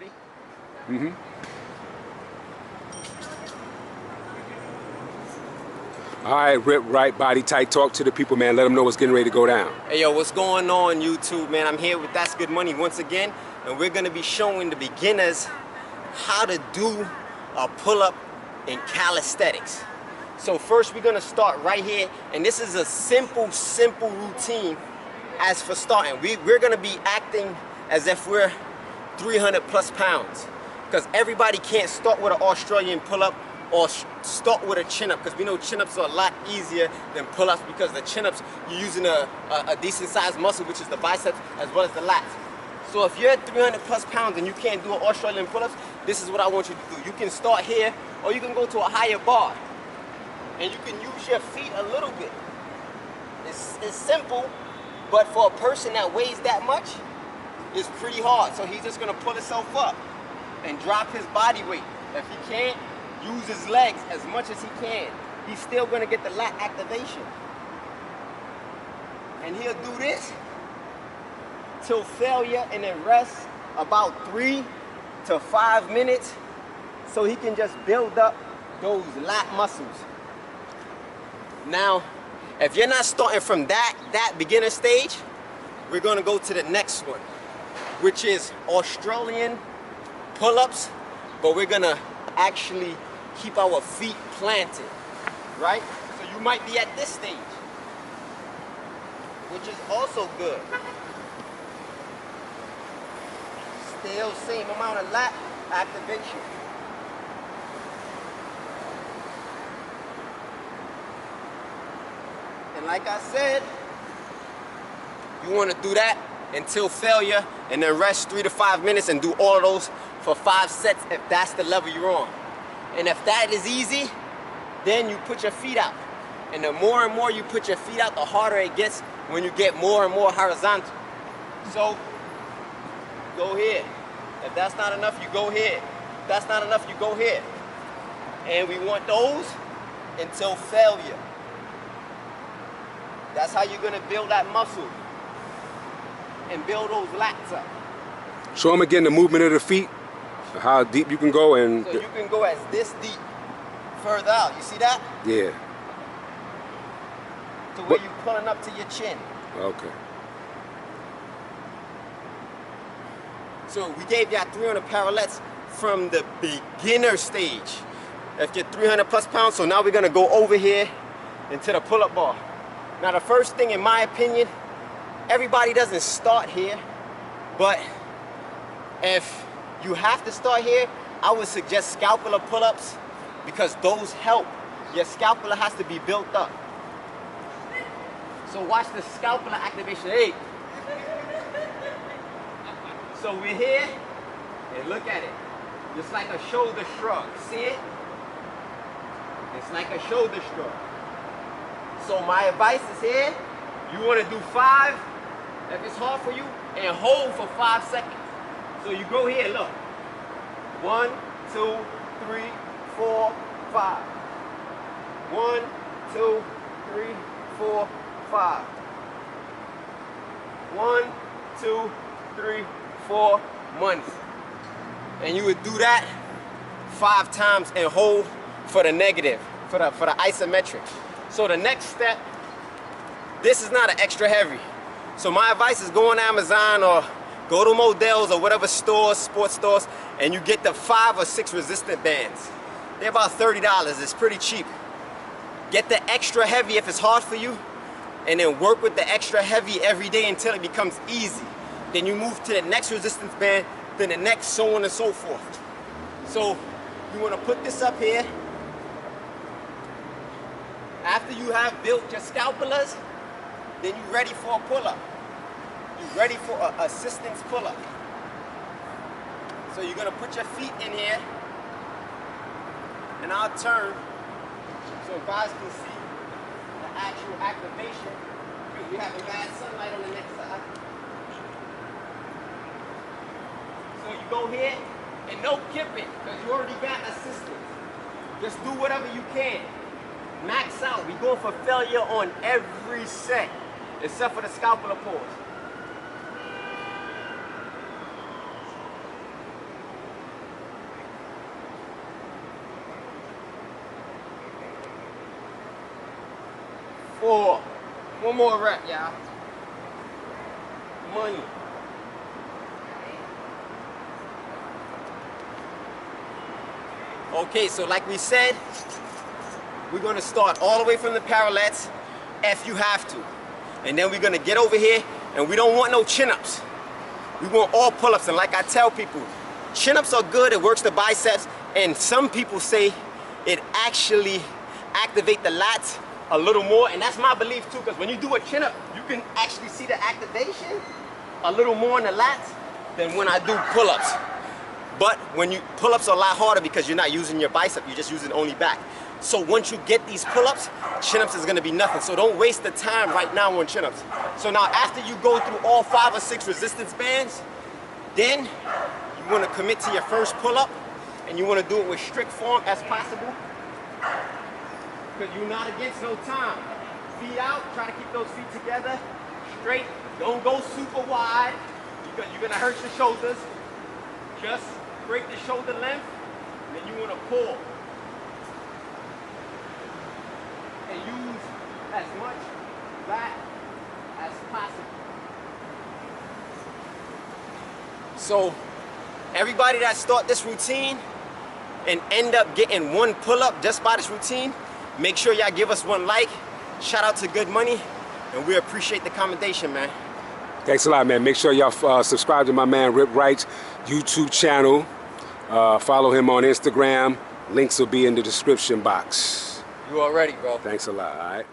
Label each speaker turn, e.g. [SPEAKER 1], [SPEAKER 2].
[SPEAKER 1] Ready?
[SPEAKER 2] Mm-hmm. All right, Rip Right, Body Tight. Talk to the people, man. Let them know what's getting ready to go down.
[SPEAKER 1] Hey, yo, what's going on, YouTube, man? I'm here with That's Good Money once again, and we're going to be showing the beginners how to do a pull-up in calisthenics. So first, we're going to start right here, and this is a simple routine as for starting. We're going to be acting as if we're 300 plus pounds, because everybody can't start with an Australian pull-up or start with a chin-up, because we know chin-ups are a lot easier than pull-ups, because the chin-ups, you're using a decent sized muscle, which is the biceps as well as the lats. So if you're at 300 plus pounds and you can't do an Australian pull-ups, this is what I want you to do. You can start here, or you can go to a higher bar, and you can use your feet a little bit. It's simple, but for a person that weighs that much, it's pretty hard. So he's just gonna pull himself up and drop his body weight. If he can't, use his legs as much as he can. He's still gonna get the lat activation. And he'll do this till failure, and then rest about 3 to 5 minutes, so he can just build up those lat muscles. Now, if you're not starting from that beginner stage, we're gonna go to the next one, which is Australian pull-ups, but we're gonna actually keep our feet planted, right? So you might be at this stage, which is also good. Still same amount of lat activation. And like I said, you want to do that until failure, and then rest 3 to 5 minutes and do all of those for 5 sets if that's the level you're on. And if that is easy, then you put your feet out. And the more and more you put your feet out, the harder it gets when you get more and more horizontal. So, go here. If that's not enough, you go here. If that's not enough, you go here. And we want those until failure. That's how you're gonna build that muscle and build those lats up.
[SPEAKER 2] Show them again the movement of the feet, how deep you can go. And
[SPEAKER 1] so you can go as this deep, further out. You see that?
[SPEAKER 2] Yeah.
[SPEAKER 1] To where you're pulling up to your chin.
[SPEAKER 2] Okay.
[SPEAKER 1] So we gave y'all 300 parallettes from the beginner stage. If you're 300 plus pounds, so now we're gonna go over here into the pull-up bar. Now the first thing, in my opinion, everybody doesn't start here, but if you have to start here, I would suggest scapular pull-ups, because those help. Your scapula has to be built up. So watch the scapular activation. Hey. So we're here, and look at it. It's like a shoulder shrug. See it? It's like a shoulder shrug. So my advice is here, you want to do 5, if it's hard for you, and hold for 5 seconds. So you go here, look. 1, 2, 3, 4, 5. 1, 2, 3, 4, 5. 1, 2, 3, 4 months. And you would do that 5 times and hold for the negative, for the isometric. So the next step, this is not an extra heavy. So my advice is go on Amazon or go to Models or whatever stores, sports stores, and you get the 5 or 6 resistant bands. They're about $30, it's pretty cheap. Get the extra heavy if it's hard for you, and then work with the extra heavy every day until it becomes easy. Then you move to the next resistance band, then the next, so on and so forth. So you want to put this up here. After you have built your scapulas, then you're ready for a pull-up. You're ready for an assistance pull-up. So you're gonna put your feet in here, and I'll turn so guys can see the actual activation, because we have a bad sunlight on the next side. So you go here, and no kipping, because you already got assistance. Just do whatever you can. Max out. We go for failure on every set, except for the scapular pause. 4. One more rep, y'all. Money. Okay, so like we said, we're gonna start all the way from the parallettes if you have to. And then we're gonna get over here, and we don't want no chin-ups. We want all pull-ups, and like I tell people, chin-ups are good, it works the biceps, and some people say it actually activate the lats a little more, and that's my belief too, because when you do a chin-up, you can actually see the activation a little more in the lats than when I do pull-ups. But when you pull-ups are a lot harder because you're not using your bicep, you're just using only back. So once you get these pull-ups, chin-ups is gonna be nothing. So don't waste the time right now on chin-ups. So now after you go through all 5 or 6 resistance bands, then you wanna commit to your first pull-up, and you wanna do it with strict form as possible, because you're not against no time. Feet out, try to keep those feet together, straight. Don't go super wide, because you're gonna hurt your shoulders. Just break the shoulder length, and then you wanna pull. And use as much lat as possible. So everybody that start this routine and end up getting 1 pull-up just by this routine, make sure y'all give us 1 like. Shout out to Good Money, and we appreciate the commendation, man.
[SPEAKER 2] Thanks a lot, man. Make sure y'all subscribe to my man RipRight's YouTube channel. Follow him on Instagram. Links will be in the description box.
[SPEAKER 1] You already, bro.
[SPEAKER 2] Thanks a lot, all right?